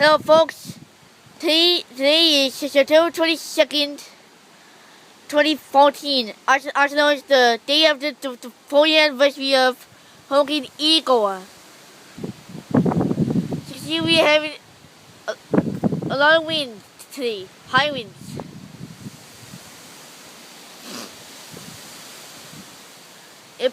Hello, folks. Today is September 22nd, 2014. Also known as the day after the 40th anniversary of Hurricane Eagle. So you see, we're having a lot of winds today. High winds. Yep.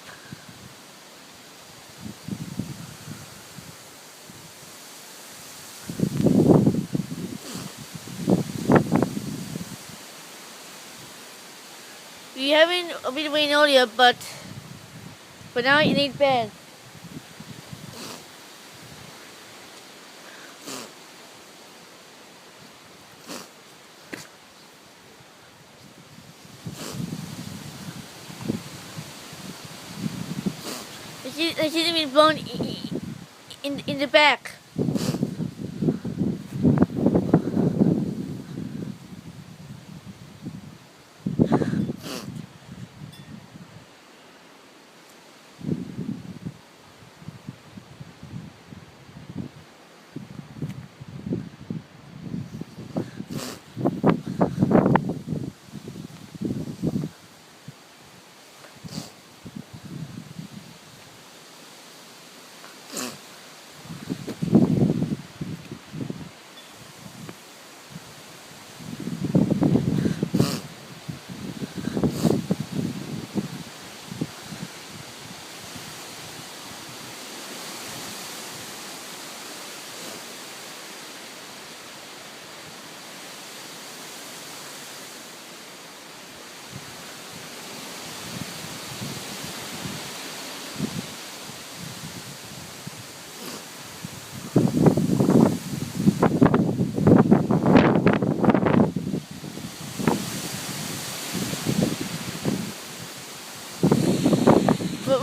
We haven't a bit of rain earlier, but now it ain't bad. I see them being blown in the back.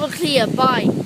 We're clear. Bye.